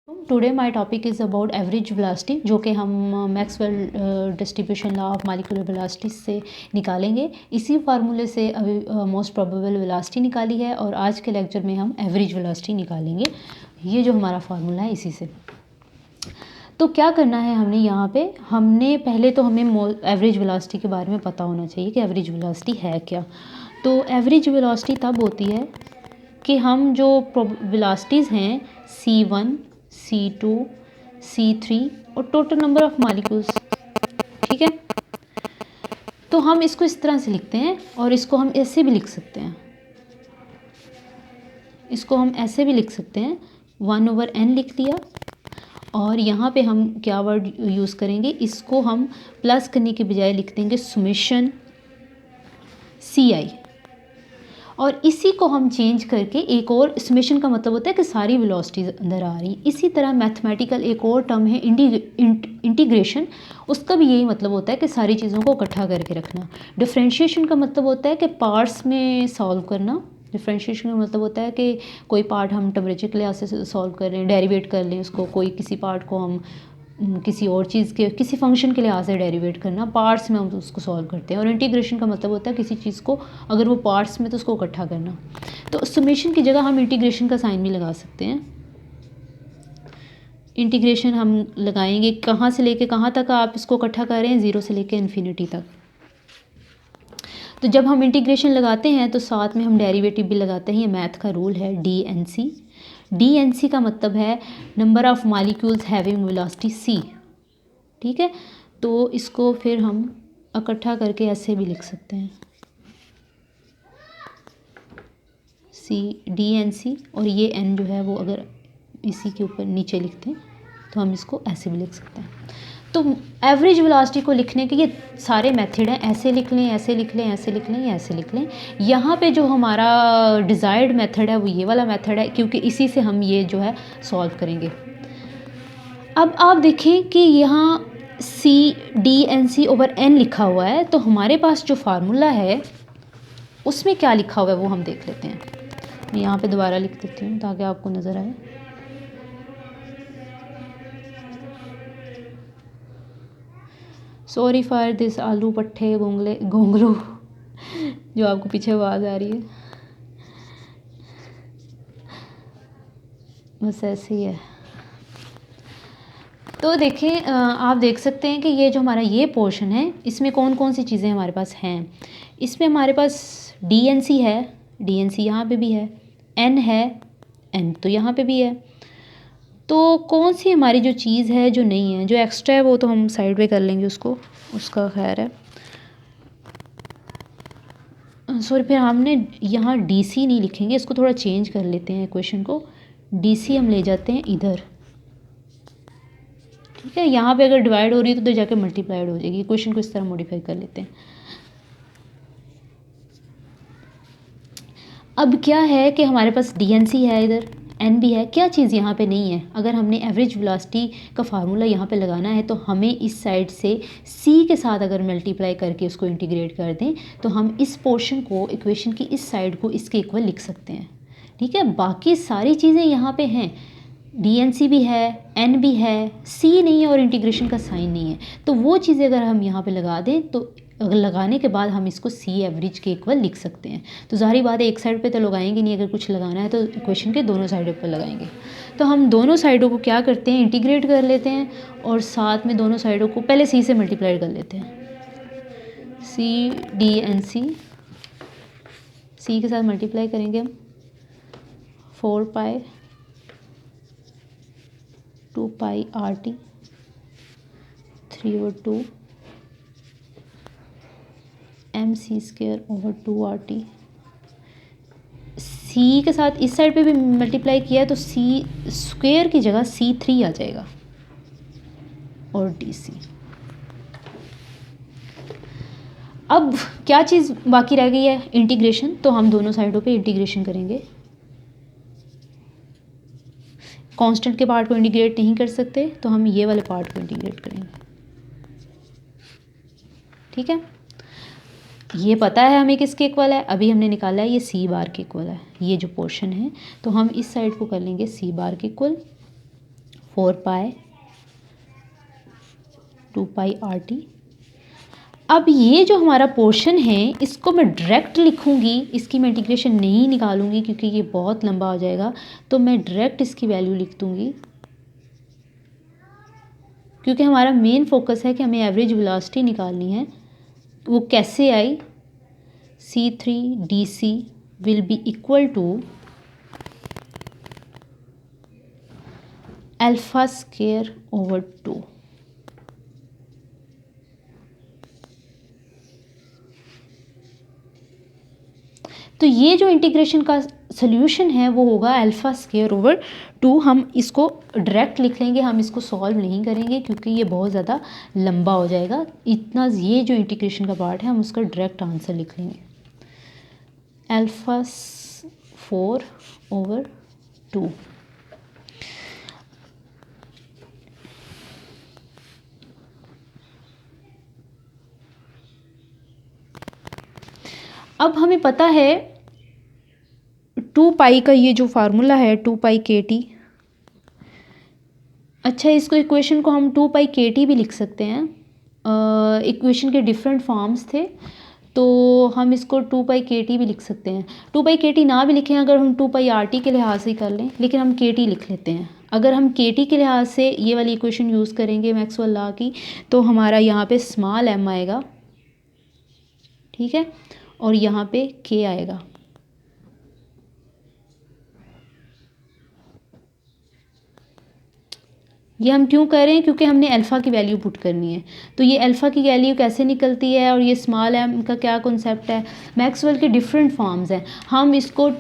Today my topic is about average velocity, जो कि हम Maxwell distribution law of molecular velocity से निकालेंगे। इसी फार्मूले से अभी मोस्ट प्रोबेबल वेलोसिटी निकाली है और आज के लेक्चर में हम एवरेज वेलोसिटी निकालेंगे। ये जो हमारा फार्मूला है इसी से। तो क्या करना है हमने यहाँ पे, हमने पहले तो हमें एवरेज वेलोसिटी के बारे में पता होना चाहिए कि एवरेज वेलोसिटी है क्या। तो एवरेज वेलोसिटी तब होती है कि हम जो वेलोसिटीज़ हैं C1, C2, C3 और टोटल नंबर ऑफ मॉलिक्यूल्स, ठीक है। तो हम इसको इस तरह से लिखते हैं और इसको हम ऐसे भी लिख सकते हैं, इसको हम ऐसे भी लिख सकते हैं 1/n लिख दिया। और यहाँ पे हम क्या वर्ड यूज़ करेंगे, इसको हम प्लस करने के बजाय लिख देंगे सुमेशन Ci, और इसी को हम चेंज करके एक और समेशन का मतलब होता है कि सारी वेलोसिटीज़ अंदर आ रही। इसी तरह मैथमेटिकल एक और टर्म है इंटीग्रेशन, उसका भी यही मतलब होता है कि सारी चीज़ों को इकट्ठा करके रखना। डिफरेंशिएशन का मतलब होता है कि पार्ट्स में सॉल्व करना। डिफरेंशिएशन का मतलब होता है कि कोई पार्ट हम टेम्परेचर के लिहाज से सॉल्व कर रहे हैं, डेरिवेट कर लें उसको, कोई किसी पार्ट को हम किसी और चीज़ के किसी फंक्शन के लिहाज से डेरिवेट करना, पार्ट्स में हम उसको सॉल्व करते हैं। और इंटीग्रेशन का मतलब होता है किसी चीज़ को अगर वो पार्ट्स में तो उसको इकट्ठा करना। तो समेशन की जगह हम इंटीग्रेशन का साइन भी लगा सकते हैं। इंटीग्रेशन हम लगाएंगे कहाँ से लेके कहाँ तक आप इसको इकट्ठा कर रहे हैं, 0 से लेके इन्फिनिटी तक। तो जब हम इंटीग्रेशन लगाते हैं तो साथ में हम डेरिवेटिव भी लगाते हैं। ये मैथ का रूल है, DNC का मतलब है number of molecules having velocity c, ठीक है। तो इसको फिर हम इकट्ठा करके ऐसे भी लिख सकते हैं DNC, और ये n जो है वो अगर इसी के ऊपर नीचे लिखते हैं तो हम इसको ऐसे भी लिख सकते हैं। तो एवरेज वेलोसिटी को लिखने के ये सारे मेथड हैं, ऐसे लिख लें, ऐसे लिख लें, ऐसे लिख लें, ऐसे लिख लें। यहाँ पे जो हमारा डिज़ायर्ड मेथड है वो ये वाला मेथड है, क्योंकि इसी से हम ये जो है सॉल्व करेंगे। अब आप देखें कि यहाँ DNC/n लिखा हुआ है, तो हमारे पास जो फार्मूला है उसमें क्या लिखा हुआ है वो हम देख लेते हैं। मैं यहाँ पे दोबारा लिख देती हूँ ताकि आपको नज़र आए। सॉरी फॉर दिस आलू पट्ठे गोंगलू जो आपको पीछे आवाज़ आ रही है, बस ऐसे ही है। तो देखें, आप देख सकते हैं कि ये जो हमारा ये पोर्शन है इसमें कौन कौन सी चीज़ें हमारे पास हैं। इसमें हमारे पास DNC है, DNC यहाँ पे भी है, N है, N तो यहाँ पे भी है। तो कौन सी हमारी जो चीज़ है जो नहीं है, जो एक्स्ट्रा है, वो तो हम साइड पे कर लेंगे उसको, उसका खैर है। सॉरी, फिर हमने यहाँ DC नहीं लिखेंगे, इसको थोड़ा चेंज कर लेते हैं इक्वेशन को। DC हम ले जाते हैं इधर, ठीक है। यहाँ पे अगर डिवाइड हो रही है तो जाके मल्टीप्लाइड हो जाएगी। इक्वेशन को इस तरह मॉडिफाई कर लेते हैं। अब क्या है कि हमारे पास DNC है, इधर N भी है। क्या चीज़ यहाँ पे नहीं है, अगर हमने एवरेज वेलोसिटी का फार्मूला यहाँ पे लगाना है तो हमें इस साइड से C के साथ अगर मल्टीप्लाई करके उसको इंटीग्रेट कर दें तो हम इस पोर्शन को, इक्वेशन की इस साइड को इसके इक्वल लिख सकते हैं, ठीक है। बाकी सारी चीज़ें यहाँ पे हैं, DNC भी है, N भी है, C नहीं है और इंटीग्रेशन का साइन नहीं है। तो वो चीज़ें अगर हम यहाँ पे लगा दें तो अगर लगाने के बाद हम इसको C एवरेज के इक्वल लिख सकते हैं। तो ज़ाहिर बात है एक साइड पे तो लगाएंगे नहीं, अगर कुछ लगाना है तो इक्वेशन के दोनों साइडों पर लगाएंगे। तो हम दोनों साइडों को क्या करते हैं, इंटीग्रेट कर लेते हैं और साथ में दोनों साइडों को पहले C से मल्टीप्लाई कर लेते हैं। DNC, C के साथ मल्टीप्लाई करेंगे हम 4π 2πRT 3/2 mc²/2RT। C के साथ इस साइड पे भी मल्टीप्लाई किया तो C² की जगह C3 आ जाएगा और DC। अब क्या चीज़ बाकी रह गई है, इंटीग्रेशन। तो हम दोनों साइडों पे इंटीग्रेशन करेंगे। कांस्टेंट के पार्ट को इंटीग्रेट नहीं कर सकते तो हम ये वाले पार्ट को इंटीग्रेट करेंगे, ठीक है। ये पता है हमें किसके इक्वल है, अभी हमने निकाला है, ये C⁻ के इक्वल है, ये जो पोर्शन है। तो हम इस साइड को कर लेंगे C⁻ के इक्वल 4 पाई 2 पाई RT। अब ये जो हमारा पोर्शन है इसको मैं डायरेक्ट लिखूंगी, इसकी मैं इंटीग्रेशन नहीं निकालूंगी क्योंकि ये बहुत लंबा हो जाएगा। तो मैं डायरेक्ट इसकी वैल्यू लिख दूंगी, क्योंकि हमारा मेन फोकस है कि हमें एवरेज वेलोसिटी निकालनी है। वो कैसे आई, C3dC will be equal to alpha square over 2। तो ये जो इंटीग्रेशन का सोल्यूशन है वो होगा अल्फा स्क्वायर ओवर 2। हम इसको डायरेक्ट लिख लेंगे, हम इसको सॉल्व नहीं करेंगे क्योंकि ये बहुत ज़्यादा लंबा हो जाएगा। इतना ये जो इंटीग्रेशन का पार्ट है हम उसका डायरेक्ट आंसर लिख लेंगे, अल्फा 4/2। अब हमें पता है 2 पाई का ये जो फार्मूला है 2 पाई KT। अच्छा, इसको इक्वेशन को हम 2 पाई KT भी लिख सकते हैं। इक्वेशन के डिफरेंट फॉर्म्स थे तो हम इसको 2 पाई KT भी लिख सकते हैं। 2 पाई KT ना भी लिखें अगर हम 2 पाई RT के लिहाज से कर लें, लेकिन हम KT लिख लेते हैं। अगर हम KT के लिहाज से ये वाली इक्वेशन यूज़ करेंगे मैक्सवेल लॉ की, तो हमारा यहाँ पे स्मॉल m आएगा, ठीक है, और यहाँ पे K आएगा। ये हम क्यों कर रहे हैं, क्योंकि हमने अल्फ़ा की वैल्यू पुट करनी है। तो ये अल्फ़ा की वैल्यू कैसे निकलती है और ये स्मॉल m का क्या कॉन्सेप्ट है। मैक्सवेल के डिफरेंट फॉर्म्स हैं, हम इसको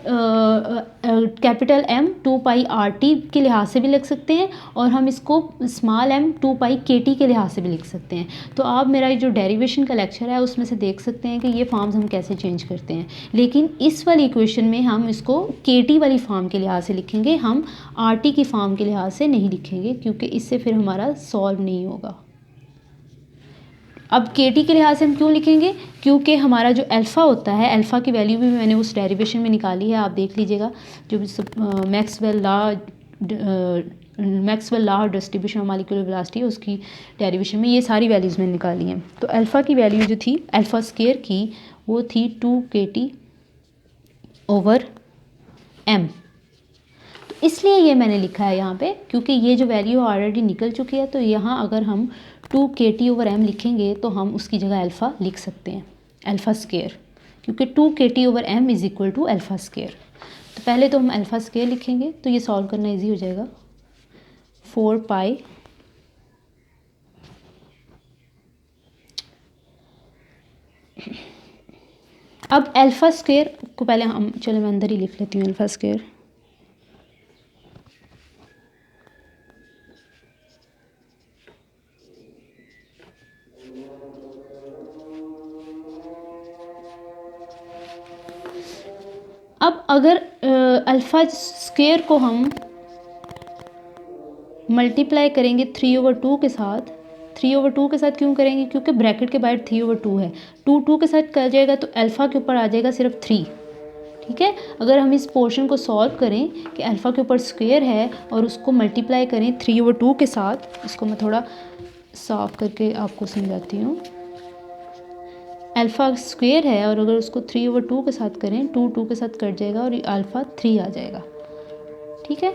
कैपिटल M 2 पाई RT के लिहाज से भी लिख सकते हैं और हम इसको स्मॉल m 2 पाई KT के लिहाज से भी लिख सकते हैं। तो आप मेरा जो डेरिवेशन का लेक्चर है उसमें से देख सकते हैं कि ये फॉर्म्स हम कैसे चेंज करते हैं। लेकिन इस वाली इक्वेशन में हम इसको KT वाली फॉर्म के लिहाज से लिखेंगे, हम RT की फॉर्म के लिहाज से नहीं लिखेंगे क्योंकि इससे फिर हमारा सॉल्व नहीं होगा। अब KT के लिहाज से हम क्यों लिखेंगे, क्योंकि हमारा जो अल्फ़ा होता है, अल्फ़ा की वैल्यू भी मैंने उस डेरिवेशन में निकाली है, आप देख लीजिएगा। जो Maxwell law distribution of molecular velocity उसकी डेरिवेशन में ये सारी वैल्यूज़ मैंने निकाली हैं। तो अल्फ़ा की वैल्यू जो थी अल्फ़ा स्क्वायर की वो थी 2KT ओवर M। इसलिए ये मैंने लिखा है यहाँ पे क्योंकि ये जो वैल्यू ऑलरेडी निकल चुकी है। तो यहाँ अगर हम 2KT ओवर M लिखेंगे तो हम उसकी जगह अल्फ़ा लिख सकते हैं, अल्फ़ा स्क्वायर, क्योंकि 2KT over M is equal to alpha square. तो पहले तो हम अल्फ़ा स्क्वायर लिखेंगे तो ये सॉल्व करना इजी हो जाएगा। 4 पाई अब अल्फ़ा स्क्वायर को पहले हम, चलो मैं अंदर ही लिख लेती हूँ अल्फ़ा स्क्वायर। अब अगर अल्फ़ा स्क्वायर को हम मल्टीप्लाई करेंगे 3/2 के साथ, 3/2 के साथ क्यों करेंगे, क्योंकि ब्रैकेट के बाहर 3/2 है, 2 के साथ कर जाएगा तो अल्फ़ा के ऊपर आ जाएगा सिर्फ 3, ठीक है। अगर हम इस पोर्शन को सॉल्व करें कि अल्फ़ा के ऊपर स्क्वायर है और उसको मल्टीप्लाई करें 3/2 के साथ, इसको मैं थोड़ा साफ करके आपको समझाती हूँ। अल्फ़ा स्क्वायर है और अगर उसको 3/2 के साथ करें, 2 के साथ कट जाएगा और अल्फ़ा 3 आ जाएगा, ठीक है।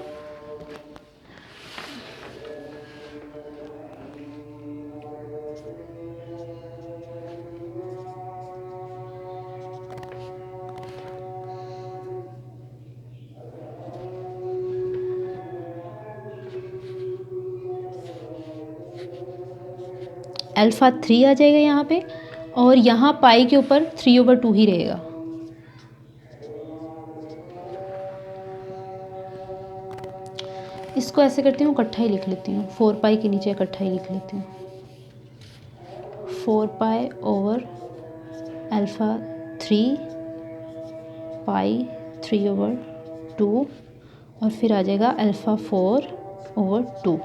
अल्फ़ा 3 आ जाएगा यहाँ पे और यहाँ पाई के ऊपर 3/2 ही रहेगा। इसको ऐसे करती हूँ, इकट्ठा ही लिख लेती हूँ, 4 पाई के नीचे इकट्ठा ही लिख लेती हूँ। 4 पाई ओवर अल्फ़ा 3 पाई 3/2 और फिर आ जाएगा अल्फ़ा 4/2।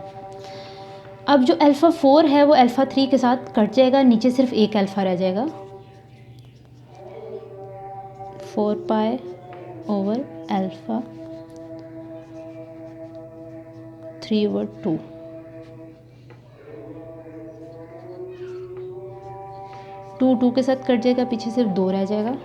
अब जो अल्फ़ा 4 है वो अल्फ़ा 3 के साथ कट जाएगा, नीचे सिर्फ एक अल्फ़ा रह जाएगा। 4 pi over alpha 3/2। Two two के साथ कट जाएगा, पीछे सिर्फ 2 रह जाएगा।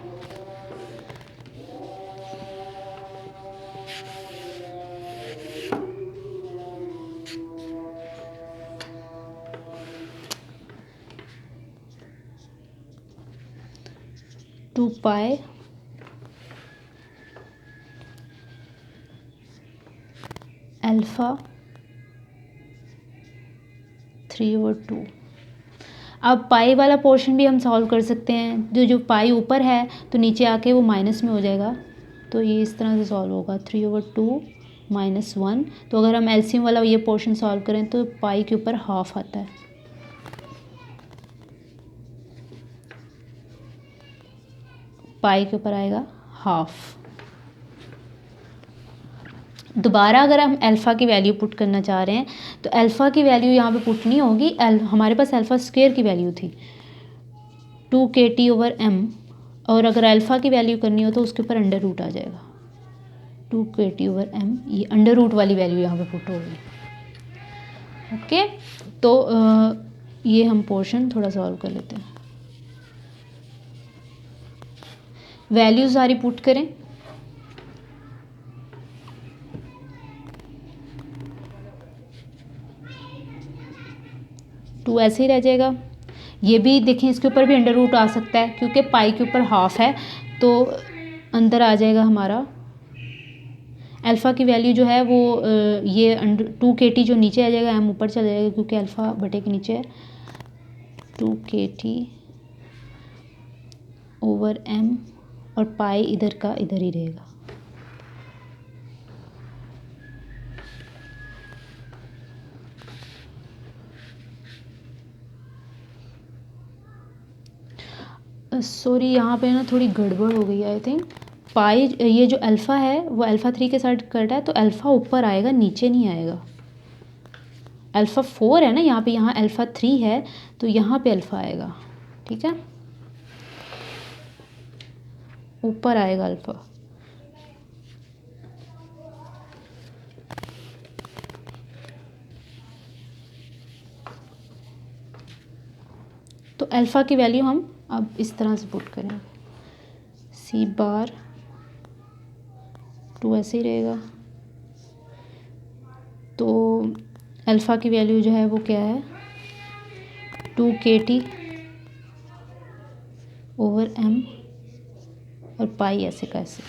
Two pi alpha 3/2। अब पाई वाला पोर्शन भी हम सॉल्व कर सकते हैं। जो पाई ऊपर है तो नीचे आके वो माइनस में हो जाएगा, तो ये इस तरह से सॉल्व होगा 3/2 -1। तो अगर हम एलसीएम वाला ये पोर्शन सॉल्व करें तो पाई के ऊपर हाफ आता है। पाई के ऊपर आएगा हाफ। दोबारा अगर हम अल्फ़ा की वैल्यू पुट करना चाह रहे हैं तो अल्फ़ा की वैल्यू यहाँ पे पुट नहीं होगी। हमारे पास अल्फ़ा स्क्वायर की वैल्यू थी 2kT/m, और अगर अल्फ़ा की वैल्यू करनी हो तो उसके ऊपर अंडर रूट आ जाएगा 2kT/m। ये अंडर रूट वाली वैल्यू यहाँ पे पुट होगी। ओके, तो ये हम पोर्शन थोड़ा सॉल्व कर लेते हैं। वैल्यू सारी पुट करें। टू ऐसे ही रह जाएगा। ये भी देखें, इसके ऊपर भी अंडर रूट आ सकता है क्योंकि पाई के ऊपर हाफ है, तो अंदर आ जाएगा हमारा अल्फ़ा की वैल्यू जो है वो ये 2kT जो नीचे आ जाएगा, m ऊपर चला जाएगा क्योंकि अल्फ़ा बटे के नीचे है। 2kT/m और पाई इधर का इधर ही रहेगा। सॉरी, यहाँ पे ना थोड़ी गड़बड़ हो गई आई थिंक। पाई, ये जो अल्फ़ा है वो अल्फ़ा 3 के साथ कट है, तो अल्फ़ा ऊपर आएगा, नीचे नहीं आएगा। अल्फ़ा 4 है ना यहाँ पे, यहाँ अल्फ़ा 3 है, तो यहाँ पे अल्फ़ा आएगा। ठीक है, ऊपर आएगा अल्फ़ा। तो अल्फ़ा की वैल्यू हम अब इस तरह से पुट करेंगे, C⁻, 2 ऐसे ही रहेगा। तो अल्फ़ा की वैल्यू जो है वो क्या है 2kT/m और पाई ऐसे का ऐसे।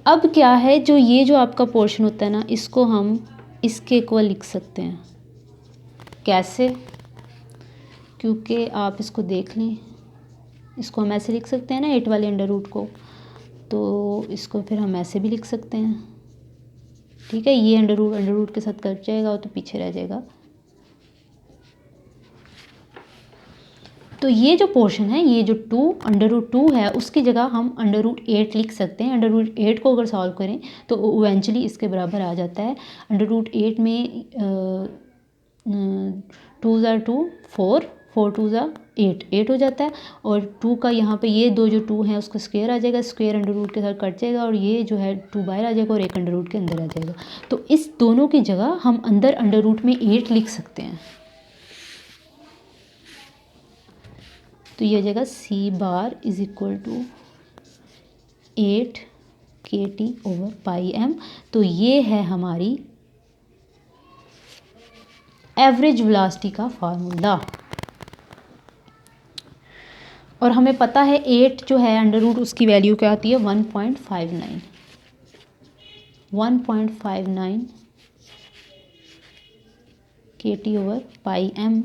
अब क्या है, जो ये जो आपका पोर्शन होता है ना, इसको हम इसके इक्वल लिख सकते हैं। कैसे? क्योंकि आप इसको देख लें, इसको हम ऐसे लिख सकते हैं ना 8 वाले अंडर रूट को, तो इसको फिर हम ऐसे भी लिख सकते हैं। ठीक है, ये अंडर रूट के साथ कट जाएगा तो पीछे रह जाएगा। तो ये जो पोर्शन है, ये जो अंडर रूट 2 है, उसकी जगह हम अंडर रूट 8 लिख सकते हैं। अंडर रूट 8 को अगर सॉल्व करें तो इवेंचुअली इसके बराबर आ जाता है। अंडर रूट 8 में 2 * 2 4, 4 2 8, 8 हो जाता है। और 2 का यहाँ पे ये दो जो 2 हैं उसका स्क्वायर आ जाएगा, स्क्वायर अंडर रूट के साथ कट जाएगा, और ये जो है 2 बाहर आ जाएगा और एक अंडर रूट के अंदर आ जाएगा। तो इस दोनों की जगह हम अंदर अंडर रूट में 8 लिख सकते हैं। तो ये जगह C⁻ = 8kT/m। तो ये है हमारी एवरेज वेलोसिटी का फार्मूला। और हमें पता है 8 जो है अंडर रूट, उसकी वैल्यू क्या आती है 1.59 kT/m।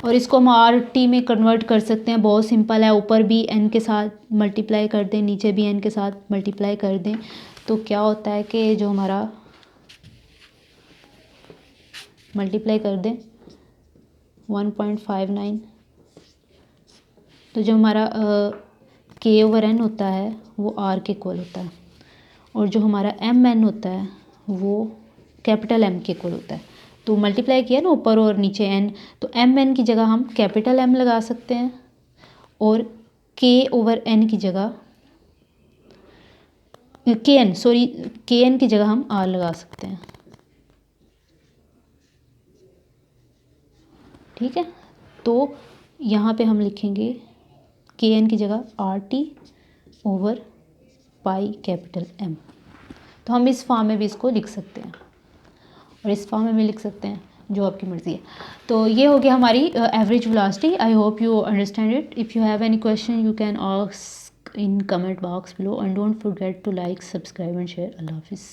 और इसको हम RT में कन्वर्ट कर सकते हैं, बहुत सिंपल है। ऊपर भी n के साथ मल्टीप्लाई कर दें, नीचे भी n के साथ मल्टीप्लाई कर दें, तो क्या होता है कि जो हमारा मल्टीप्लाई कर दें 1.59, तो जो हमारा K/n होता है वो R के इक्वल होता है, और जो हमारा mn होता है वो कैपिटल M के इक्वल होता है। तो मल्टीप्लाई किया ना ऊपर और नीचे एन, तो एम एन की जगह हम कैपिटल एम लगा सकते हैं और के ओवर एन की जगह के एन सॉरी के एन की जगह हम आर लगा सकते हैं। ठीक है, तो यहाँ पे हम लिखेंगे के एन की जगह R T over pi capital M. तो हम इस फॉर्म में भी इसको लिख सकते हैं और इस फॉर्म में भी लिख सकते हैं, जो आपकी मर्ज़ी है। तो ये हो गया हमारी average velocity. I hope you understand it. If you have any question you can ask in comment box below and don't forget to like, subscribe and share. Allah Hafiz.